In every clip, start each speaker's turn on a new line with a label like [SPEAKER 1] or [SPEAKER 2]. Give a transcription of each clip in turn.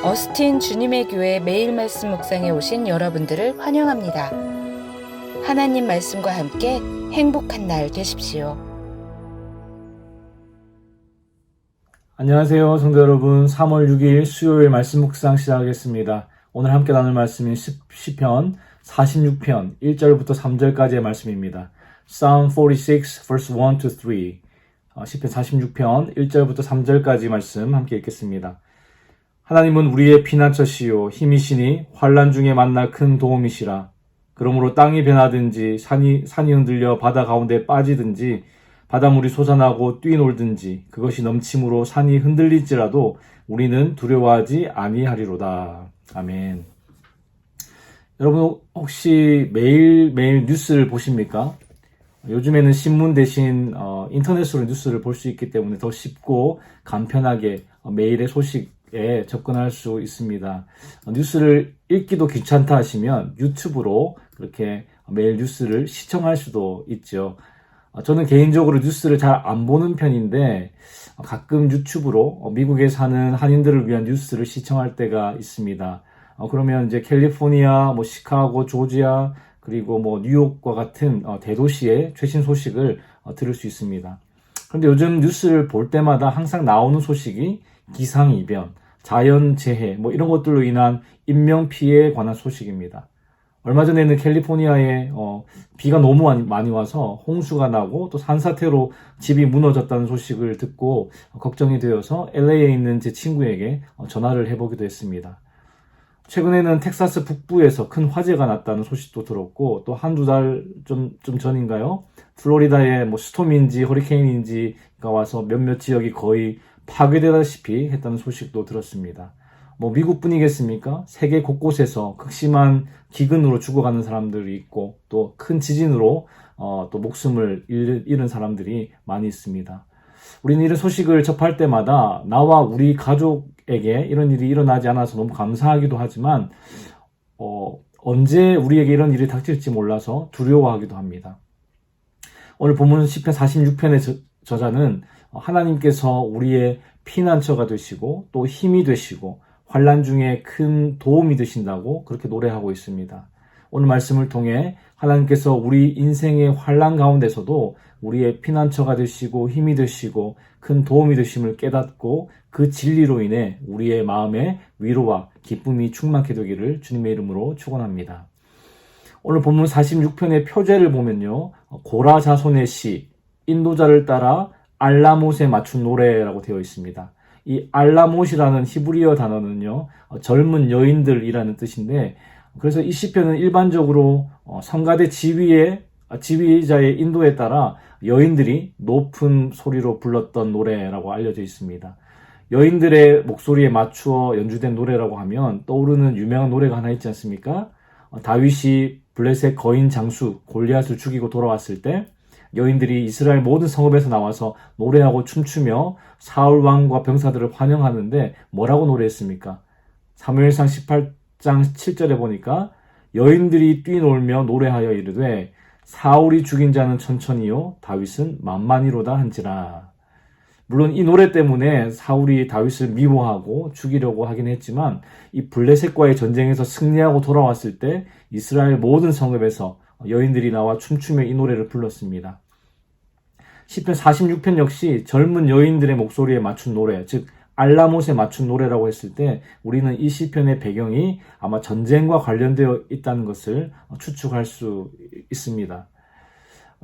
[SPEAKER 1] 어스틴 주님의 교회 매일 말씀 묵상에 오신 여러분들을 환영합니다. 하나님 말씀과 함께 행복한 날 되십시오.
[SPEAKER 2] 안녕하세요, 성도 여러분. 3월 6일 수요일 말씀 묵상 시작하겠습니다. 오늘 함께 나눌 말씀인 시편 46편 1절부터 3절까지의 말씀입니다. Psalm 46 verse 1 to 3. 시편 46편 1절부터 3절까지 말씀 함께 읽겠습니다. 하나님은 우리의 피난처시요 힘이시니 환난 중에 만날 큰 도움이시라. 그러므로 땅이 변하든지 산이 흔들려 바다 가운데 빠지든지 바닷물이 솟아나고 뛰놀든지 그것이 넘침으로 산이 흔들릴지라도 우리는 두려워하지 아니하리로다. 아멘. 여러분 혹시 매일매일 뉴스를 보십니까? 요즘에는 신문 대신 인터넷으로 뉴스를 볼 수 있기 때문에 더 쉽고 간편하게 매일의 소식에 접근할 수 있습니다. 뉴스를 읽기도 귀찮다 하시면 유튜브로 그렇게 매일 뉴스를 시청할 수도 있죠. 저는 개인적으로 뉴스를 잘 안 보는 편인데 가끔 유튜브로 미국에 사는 한인들을 위한 뉴스를 시청할 때가 있습니다. 그러면 이제 캘리포니아, 시카고, 조지아, 그리고 뉴욕과 같은 대도시의 최신 소식을 들을 수 있습니다. 그런데 요즘 뉴스를 볼 때마다 항상 나오는 소식이 기상이변, 자연재해 이런 것들로 인한 인명피해에 관한 소식입니다. 얼마 전에는 캘리포니아에 비가 너무 많이 와서 홍수가 나고 또 산사태로 집이 무너졌다는 소식을 듣고 걱정이 되어서 LA에 있는 제 친구에게 전화를 해보기도 했습니다. 최근에는 텍사스 북부에서 큰 화재가 났다는 소식도 들었고 또 한두 달 좀 전인가요? 플로리다에 스톰인지 허리케인인지가 와서 몇몇 지역이 거의 파괴되다시피 했다는 소식도 들었습니다. 미국뿐이겠습니까? 세계 곳곳에서 극심한 기근으로 죽어가는 사람들이 있고 또 큰 지진으로 또 목숨을 잃은 사람들이 많이 있습니다. 우리는 이런 소식을 접할 때마다 나와 우리 가족에게 이런 일이 일어나지 않아서 너무 감사하기도 하지만 언제 우리에게 이런 일이 닥칠지 몰라서 두려워하기도 합니다. 오늘 본문 시편 46편의 저자는 하나님께서 우리의 피난처가 되시고 또 힘이 되시고 환난 중에 큰 도움이 되신다고 그렇게 노래하고 있습니다. 오늘 말씀을 통해 하나님께서 우리 인생의 환난 가운데서도 우리의 피난처가 되시고 힘이 되시고 큰 도움이 되심을 깨닫고 그 진리로 인해 우리의 마음에 위로와 기쁨이 충만케 되기를 주님의 이름으로 축원합니다. 오늘 본문 46편의 표제를 보면요. 고라 자손의 시, 인도자를 따라 알라못에 맞춘 노래라고 되어 있습니다. 이 알라못이라는 히브리어 단어는요, 젊은 여인들이라는 뜻인데, 그래서 이 시편은 일반적으로 성가대 지휘자의 인도에 따라 여인들이 높은 소리로 불렀던 노래라고 알려져 있습니다. 여인들의 목소리에 맞추어 연주된 노래라고 하면 떠오르는 유명한 노래가 하나 있지 않습니까? 다윗이 블레셋 거인 장수 골리앗을 죽이고 돌아왔을 때 여인들이 이스라엘 모든 성읍에서 나와서 노래하고 춤추며 사울 왕과 병사들을 환영하는데 뭐라고 노래했습니까? 사무엘상 18장 7절에 보니까 여인들이 뛰놀며 노래하여 이르되 사울이 죽인 자는 천천히요 다윗은 만만히로다 한지라. 물론 이 노래 때문에 사울이 다윗을 미워하고 죽이려고 하긴 했지만 이 블레셋과의 전쟁에서 승리하고 돌아왔을 때 이스라엘 모든 성읍에서 여인들이 나와 춤추며 이 노래를 불렀습니다. 시편 46편 역시 젊은 여인들의 목소리에 맞춘 노래, 즉 알라못에 맞춘 노래라고 했을 때 우리는 이 시편의 배경이 아마 전쟁과 관련되어 있다는 것을 추측할 수 있습니다.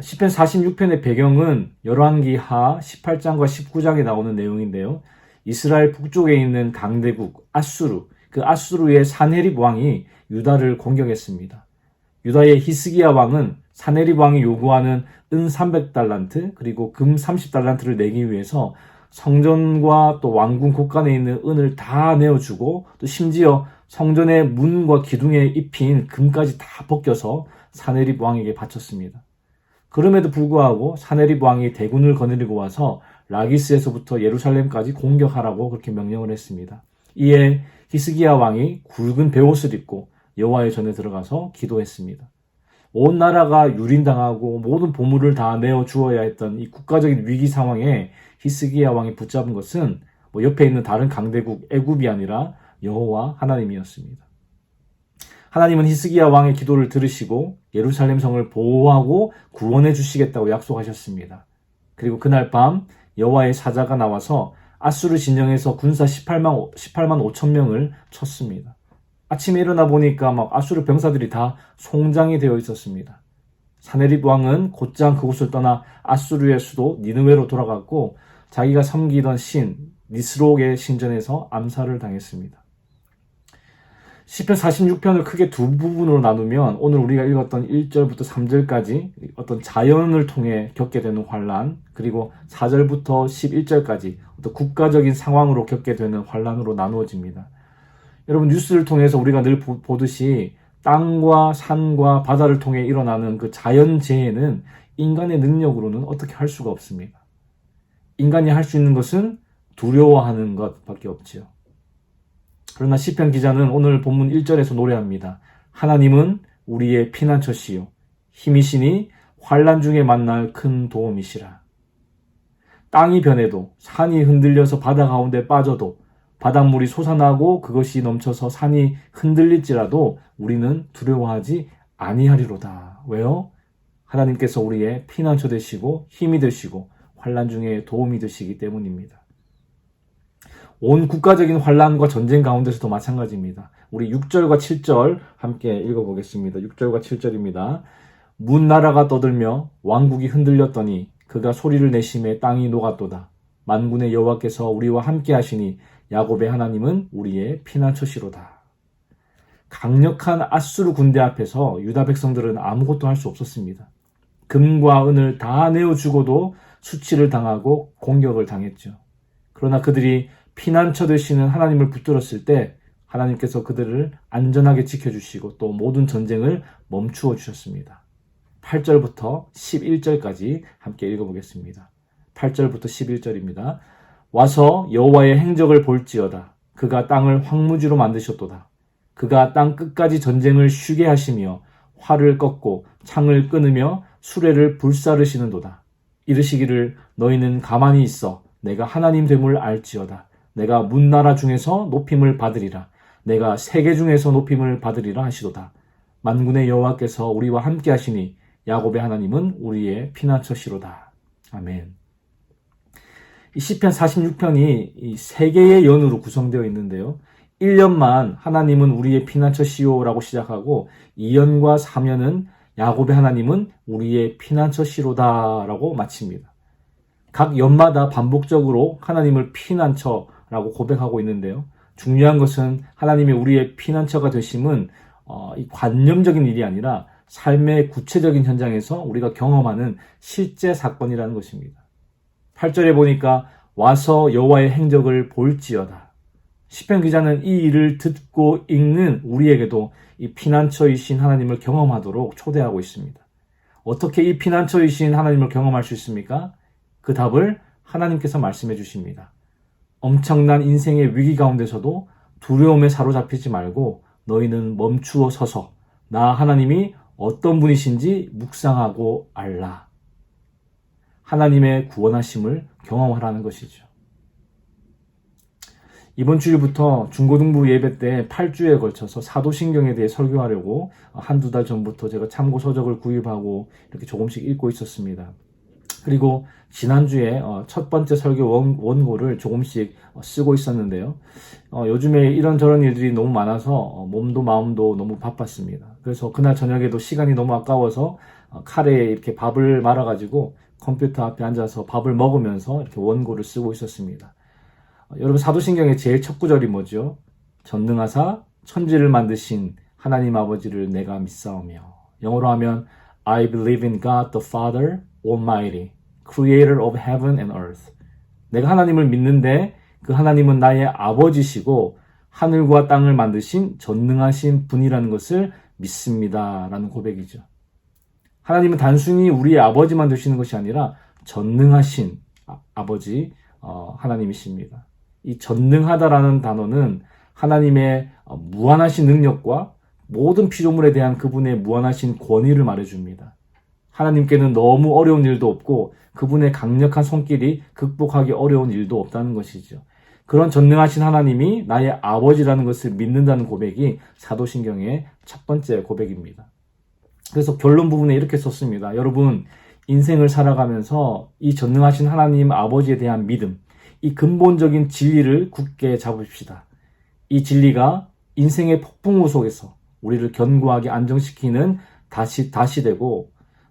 [SPEAKER 2] 시편 46편의 배경은 열왕기하 18장과 19장에 나오는 내용인데요. 이스라엘 북쪽에 있는 강대국 아수르, 그 아수르의 사네립 왕이 유다를 공격했습니다. 유다의 히스기야 왕은 사네립 왕이 요구하는 은 300달란트 그리고 금 30달란트를 내기 위해서 성전과 또 왕궁 곳간에 있는 은을 다 내어주고 또 심지어 성전의 문과 기둥에 입힌 금까지 다 벗겨서 사네립 왕에게 바쳤습니다. 그럼에도 불구하고 사네립 왕이 대군을 거느리고 와서 라기스에서부터 예루살렘까지 공격하라고 그렇게 명령을 했습니다. 이에 히스기야 왕이 굵은 베옷을 입고 여호와의 전에 들어가서 기도했습니다. 온 나라가 유린당하고 모든 보물을 다 내어 주어야 했던 이 국가적인 위기 상황에 히스기야 왕이 붙잡은 것은 옆에 있는 다른 강대국 애굽이 아니라 여호와 하나님이었습니다. 하나님은 히스기야 왕의 기도를 들으시고 예루살렘 성을 보호하고 구원해 주시겠다고 약속하셨습니다. 그리고 그날 밤 여호와의 사자가 나와서 아수르 진영에서 군사 18만 5천 명을 쳤습니다. 아침에 일어나 보니까 막 아수르 병사들이 다 송장이 되어 있었습니다. 사네립 왕은 곧장 그곳을 떠나 아수르의 수도 니느웨로 돌아갔고 자기가 섬기던 신 니스록의 신전에서 암살을 당했습니다. 시편 46편을 크게 두 부분으로 나누면 오늘 우리가 읽었던 1절부터 3절까지 어떤 자연을 통해 겪게 되는 환란, 그리고 4절부터 11절까지 어떤 국가적인 상황으로 겪게 되는 환란으로 나누어집니다. 여러분, 뉴스를 통해서 우리가 늘 보듯이 땅과 산과 바다를 통해 일어나는 그 자연재해는 인간의 능력으로는 어떻게 할 수가 없습니다. 인간이 할 수 있는 것은 두려워하는 것밖에 없지요. 그러나 시편 기자는 오늘 본문 1절에서 노래합니다. 하나님은 우리의 피난처시요 힘이시니 환난 중에 만날 큰 도움이시라. 땅이 변해도 산이 흔들려서 바다 가운데 빠져도 바닷물이 솟아나고 그것이 넘쳐서 산이 흔들릴지라도 우리는 두려워하지 아니하리로다. 왜요? 하나님께서 우리의 피난처 되시고 힘이 되시고 환난 중에 도움이 되시기 때문입니다. 온 국가적인 환란과 전쟁 가운데서도 마찬가지입니다. 우리 6절과 7절 함께 읽어보겠습니다. 6절과 7절입니다. 문 나라가 떠들며 왕국이 흔들렸더니 그가 소리를 내심에 땅이 녹았도다. 만군의 여호와께서 우리와 함께 하시니 야곱의 하나님은 우리의 피난처시로다. 강력한 아수르 군대 앞에서 유다 백성들은 아무것도 할 수 없었습니다. 금과 은을 다 내어주고도 수치를 당하고 공격을 당했죠. 그러나 그들이 피난처 되시는 하나님을 붙들었을 때 하나님께서 그들을 안전하게 지켜주시고 또 모든 전쟁을 멈추어 주셨습니다. 8절부터 11절까지 함께 읽어보겠습니다. 8절부터 11절입니다. 와서 여호와의 행적을 볼지어다. 그가 땅을 황무지로 만드셨도다. 그가 땅 끝까지 전쟁을 쉬게 하시며 활을 꺾고 창을 끊으며 수레를 불사르시는도다. 이르시기를 너희는 가만히 있어 내가 하나님 됨을 알지어다. 내가 문나라 중에서 높임을 받으리라. 내가 세계 중에서 높임을 받으리라 하시도다. 만군의 여호와께서 우리와 함께 하시니 야곱의 하나님은 우리의 피난처시로다. 아멘. 이 시편 46편이 이 세 개의 연으로 구성되어 있는데요. 1년만 하나님은 우리의 피난처시오라고 시작하고 2년과 3년은 야곱의 하나님은 우리의 피난처시로다라고 마칩니다. 각 연마다 반복적으로 하나님을 피난처라고 고백하고 있는데요. 중요한 것은 하나님이 우리의 피난처가 되심은 이 관념적인 일이 아니라 삶의 구체적인 현장에서 우리가 경험하는 실제 사건이라는 것입니다. 8절에 보니까 와서 여호와의 행적을 볼지어다. 시편 기자는 이 일을 듣고 읽는 우리에게도 이 피난처이신 하나님을 경험하도록 초대하고 있습니다. 어떻게 이 피난처이신 하나님을 경험할 수 있습니까? 그 답을 하나님께서 말씀해 주십니다. 엄청난 인생의 위기 가운데서도 두려움에 사로잡히지 말고 너희는 멈추어 서서 나 하나님이 어떤 분이신지 묵상하고 알라. 하나님의 구원하심을 경험하라는 것이죠. 이번 주일부터 중고등부 예배 때 8주에 걸쳐서 사도신경에 대해 설교하려고 한두 달 전부터 제가 참고 서적을 구입하고 이렇게 조금씩 읽고 있었습니다. 그리고 지난주에 첫 번째 설교 원고를 조금씩 쓰고 있었는데요. 요즘에 이런저런 일들이 너무 많아서 몸도 마음도 너무 바빴습니다. 그래서 그날 저녁에도 시간이 너무 아까워서 카레에 이렇게 밥을 말아가지고 컴퓨터 앞에 앉아서 밥을 먹으면서 이렇게 원고를 쓰고 있었습니다. 여러분, 사도신경의 제일 첫 구절이 뭐죠? 전능하사 천지를 만드신 하나님 아버지를 내가 믿사오며, 영어로 하면 I believe in God the Father Almighty, Creator of heaven and earth. 내가 하나님을 믿는데 그 하나님은 나의 아버지시고 하늘과 땅을 만드신 전능하신 분이라는 것을 믿습니다. 라는 고백이죠. 하나님은 단순히 우리의 아버지만 되시는 것이 아니라 전능하신 아버지 하나님이십니다. 이 전능하다라는 단어는 하나님의 무한하신 능력과 모든 피조물에 대한 그분의 무한하신 권위를 말해줍니다. 하나님께는 너무 어려운 일도 없고 그분의 강력한 손길이 극복하기 어려운 일도 없다는 것이죠. 그런 전능하신 하나님이 나의 아버지라는 것을 믿는다는 고백이 사도신경의 첫 번째 고백입니다. 그래서 결론 부분에 이렇게 썼습니다. 여러분, 인생을 살아가면서 이 전능하신 하나님 아버지에 대한 믿음, 이 근본적인 진리를 굳게 잡읍시다. 이 진리가 인생의 폭풍우 속에서 우리를 견고하게 안정시키는 다시 되고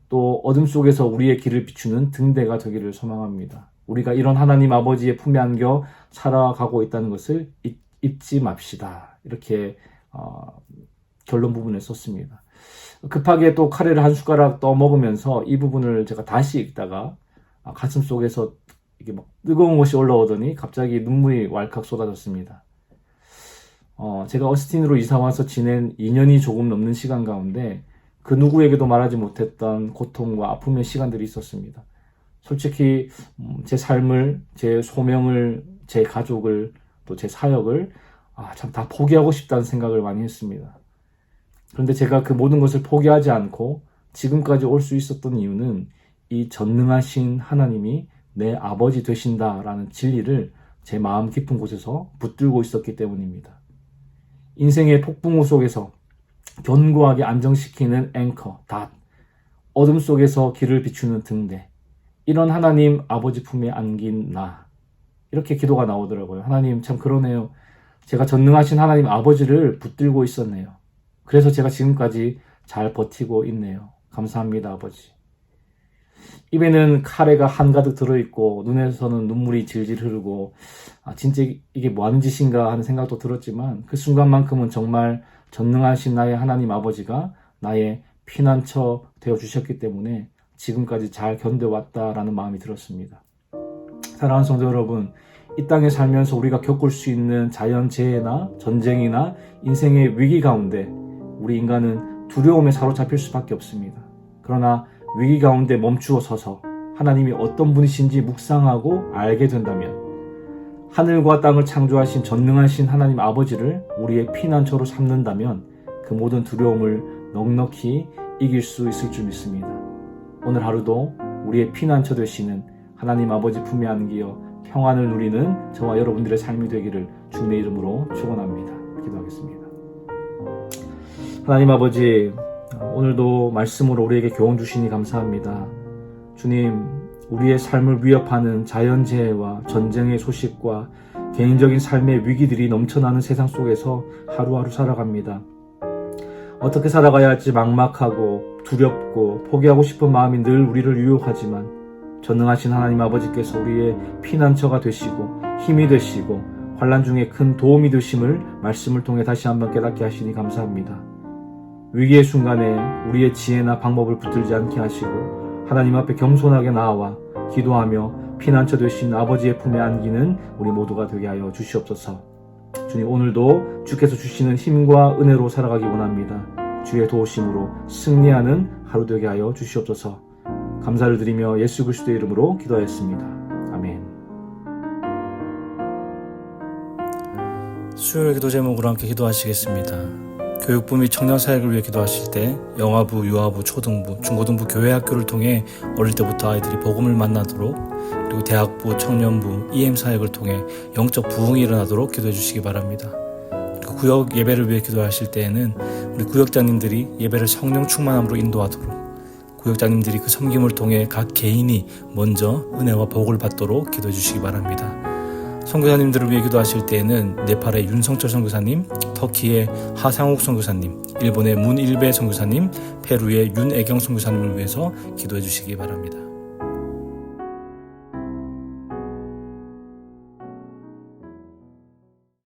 [SPEAKER 2] 또 어둠 속에서 우리의 길을 비추는 등대가 되기를 소망합니다. 우리가 이런 하나님 아버지의 품에 안겨 살아가고 있다는 것을 잊지 맙시다. 이렇게 결론 부분을 썼습니다. 급하게 또 카레를 한 숟가락 떠먹으면서 이 부분을 제가 다시 읽다가 가슴 속에서 이게 막 뜨거운 것이 올라오더니 갑자기 눈물이 왈칵 쏟아졌습니다. 제가 어스틴으로 이사 와서 지낸 2년이 조금 넘는 시간 가운데 그 누구에게도 말하지 못했던 고통과 아픔의 시간들이 있었습니다. 솔직히 제 삶을, 제 소명을, 제 가족을, 또 제 사역을 참 다 포기하고 싶다는 생각을 많이 했습니다. 그런데 제가 그 모든 것을 포기하지 않고 지금까지 올 수 있었던 이유는 이 전능하신 하나님이 내 아버지 되신다라는 진리를 제 마음 깊은 곳에서 붙들고 있었기 때문입니다. 인생의 폭풍우 속에서 견고하게 안정시키는 앵커, 닷, 어둠 속에서 길을 비추는 등대, 이런 하나님 아버지 품에 안긴 나, 이렇게 기도가 나오더라고요. 하나님 참 그러네요. 제가 전능하신 하나님 아버지를 붙들고 있었네요. 그래서 제가 지금까지 잘 버티고 있네요. 감사합니다, 아버지. 입에는 카레가 한가득 들어있고 눈에서는 눈물이 질질 흐르고 진짜 이게 뭐 하는 짓인가 하는 생각도 들었지만 그 순간만큼은 정말 전능하신 나의 하나님 아버지가 나의 피난처 되어주셨기 때문에 지금까지 잘 견뎌왔다라는 마음이 들었습니다. 사랑하는 성도 여러분, 이 땅에 살면서 우리가 겪을 수 있는 자연재해나 전쟁이나 인생의 위기 가운데 우리 인간은 두려움에 사로잡힐 수밖에 없습니다. 그러나 위기 가운데 멈추어 서서 하나님이 어떤 분이신지 묵상하고 알게 된다면 하늘과 땅을 창조하신 전능하신 하나님 아버지를 우리의 피난처로 삼는다면 그 모든 두려움을 넉넉히 이길 수 있을 줄 믿습니다. 오늘 하루도 우리의 피난처 되시는 하나님 아버지 품에 안기어 평안을 누리는 저와 여러분들의 삶이 되기를 주님의 이름으로 축원합니다. 기도하겠습니다. 하나님 아버지, 오늘도 말씀으로 우리에게 교훈 주시니 감사합니다. 주님, 우리의 삶을 위협하는 자연재해와 전쟁의 소식과 개인적인 삶의 위기들이 넘쳐나는 세상 속에서 하루하루 살아갑니다. 어떻게 살아가야 할지 막막하고 두렵고 포기하고 싶은 마음이 늘 우리를 유혹하지만 전능하신 하나님 아버지께서 우리의 피난처가 되시고 힘이 되시고 환난 중에 큰 도움이 되심을 말씀을 통해 다시 한번 깨닫게 하시니 감사합니다. 위기의 순간에 우리의 지혜나 방법을 붙들지 않게 하시고 하나님 앞에 겸손하게 나아와 기도하며 피난처 되신 아버지의 품에 안기는 우리 모두가 되게 하여 주시옵소서. 주님, 오늘도 주께서 주시는 힘과 은혜로 살아가기 원합니다. 주의 도우심으로 승리하는 하루 되게 하여 주시옵소서. 감사를 드리며 예수 그리스도의 이름으로 기도하였습니다. 아멘.
[SPEAKER 3] 수요일 기도 제목으로 함께 기도하시겠습니다. 교육부 및 청년사역을 위해 기도하실 때 영아부, 유아부, 초등부, 중고등부 교회학교를 통해 어릴 때부터 아이들이 복음을 만나도록, 그리고 대학부, 청년부, EM사역을 통해 영적 부흥이 일어나도록 기도해 주시기 바랍니다. 그리고 구역 예배를 위해 기도하실 때에는 우리 구역장님들이 예배를 성령 충만함으로 인도하도록, 구역장님들이 그 섬김을 통해 각 개인이 먼저 은혜와 복을 받도록 기도해 주시기 바랍니다. 선교사님들을 위해 기도하실 때에는 네팔의 윤성철 선교사님, 터키의 하상욱 선교사님, 일본의 문일배 선교사님, 페루의 윤애경 선교사님을 위해서 기도해 주시기 바랍니다.